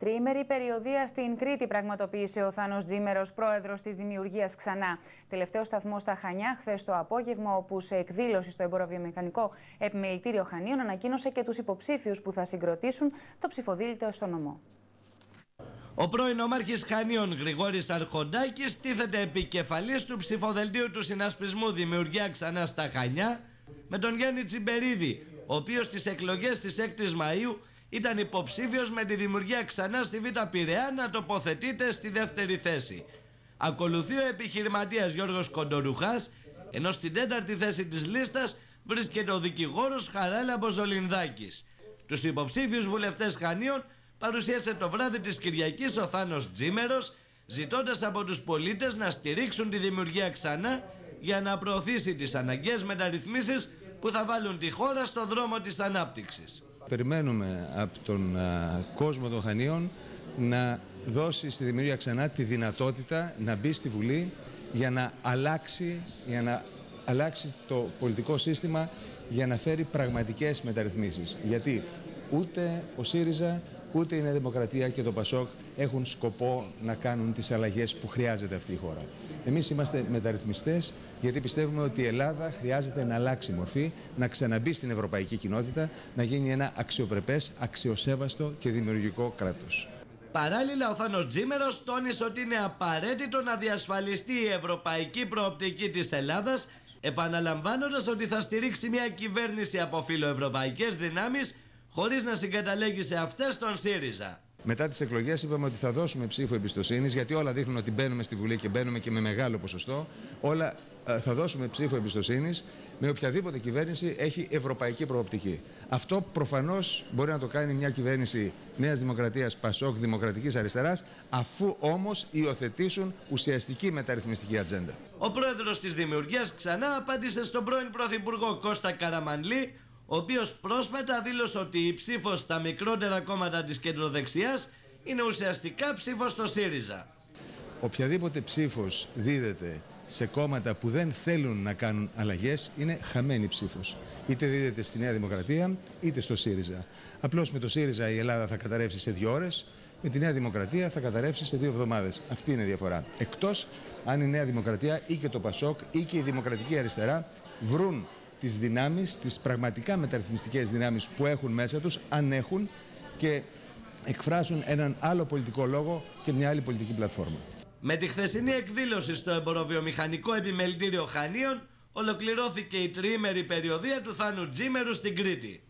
Τριήμερη περιοδεία στην Κρήτη πραγματοποίησε ο Θάνος Τζίμερος, πρόεδρος της Δημιουργίας Ξανά. Τελευταίο σταθμό στα Χανιά χθες το απόγευμα, όπου σε εκδήλωση στο Εμποροβιομηχανικό Επιμελητήριο Χανίων ανακοίνωσε και τους υποψήφιους που θα συγκροτήσουν το ψηφοδίλητο στο νομό. Ο πρώην ομάρχης Χανίων Γρηγόρης Αρχοντάκης τίθεται επικεφαλής του ψηφοδελτίου του συνασπισμού Δημιουργία Ξανά στα Χανιά με τον Γιάννη Τσιμπερίδη, ο οποίος στις εκλογές της 6ης Μαΐου ήταν υποψήφιος με τη Δημιουργία Ξανά στη Β' Πειραιά να τοποθετείται στη δεύτερη θέση. Ακολουθεί ο επιχειρηματίας Γιώργος Κοντορουχάς, ενώ στην 4η θέση της λίστας βρίσκεται ο δικηγόρος Χαράλαμπος Ζολινδάκης. Τους υποψήφιους βουλευτές Χανίων παρουσίασε το βράδυ της Κυριακής ο Θάνος Τζίμερος, ζητώντας από τους πολίτες να στηρίξουν τη Δημιουργία Ξανά για να προωθήσει τις αναγκαίες μεταρρυθμίσεις που θα βάλουν τη χώρα στο δρόμο της ανάπτυξης. Περιμένουμε από τον κόσμο των Χανίων να δώσει στη Δημιουργία Ξανά τη δυνατότητα να μπει στη Βουλή για να αλλάξει το πολιτικό σύστημα, για να φέρει πραγματικές μεταρρυθμίσεις. Γιατί ούτε ο ΣΥΡΙΖΑ, ούτε η Νέα Δημοκρατία και το ΠΑΣΟΚ έχουν σκοπό να κάνουν τις αλλαγές που χρειάζεται αυτή η χώρα. Εμείς είμαστε μεταρρυθμιστές, γιατί πιστεύουμε ότι η Ελλάδα χρειάζεται να αλλάξει μορφή, να ξαναμπεί στην ευρωπαϊκή κοινότητα, να γίνει ένα αξιοπρεπές, αξιοσέβαστο και δημιουργικό κράτος. Παράλληλα, ο Θάνος Τζίμερος τόνισε ότι είναι απαραίτητο να διασφαλιστεί η ευρωπαϊκή προοπτική της Ελλάδας, επαναλαμβάνοντας ότι θα στηρίξει μια κυβέρνηση από φιλοευρωπαϊκές δυνάμεις, χωρίς να συγκαταλέγει σε αυτές τον ΣΥΡΙΖΑ. Μετά τις εκλογές είπαμε ότι θα δώσουμε ψήφο εμπιστοσύνης, γιατί όλα δείχνουν ότι μπαίνουμε στη Βουλή και μπαίνουμε και με μεγάλο ποσοστό. Όλα θα δώσουμε ψήφο εμπιστοσύνης με οποιαδήποτε κυβέρνηση έχει ευρωπαϊκή προοπτική. Αυτό προφανώς μπορεί να το κάνει μια κυβέρνηση Νέας Δημοκρατίας, ΠΑΣΟΚ, Δημοκρατικής Αριστεράς, αφού όμως υιοθετήσουν ουσιαστική μεταρρυθμιστική ατζέντα. Ο πρόεδρος της Δημιουργίας Ξανά απάντησε στον πρώην πρωθυπουργό Κώστα Καραμανλή, ο οποίος πρόσφατα δήλωσε ότι η ψήφος στα μικρότερα κόμματα της κεντροδεξιάς είναι ουσιαστικά ψήφος στο ΣΥΡΙΖΑ. Οποιαδήποτε ψήφος δίδεται σε κόμματα που δεν θέλουν να κάνουν αλλαγές είναι χαμένη ψήφος. Είτε δίδεται στη Νέα Δημοκρατία είτε στο ΣΥΡΙΖΑ. Απλώς με το ΣΥΡΙΖΑ η Ελλάδα θα καταρρεύσει σε 2 ώρες, με τη Νέα Δημοκρατία θα καταρρεύσει σε 2 εβδομάδες. Αυτή είναι η διαφορά. Εκτός αν η Νέα Δημοκρατία ή και το ΠΑΣΟΚ ή και η Δημοκρατική Αριστερά βρουν τις δυνάμεις, τις πραγματικά μεταρρυθμιστικές δυνάμεις που έχουν μέσα τους, αν έχουν, και εκφράσουν έναν άλλο πολιτικό λόγο και μια άλλη πολιτική πλατφόρμα. Με τη χθεσινή εκδήλωση στο Εμποροβιομηχανικό Επιμελητήριο Χανίων ολοκληρώθηκε η τριήμερη περιοδεία του Θάνου Τζίμερου στην Κρήτη.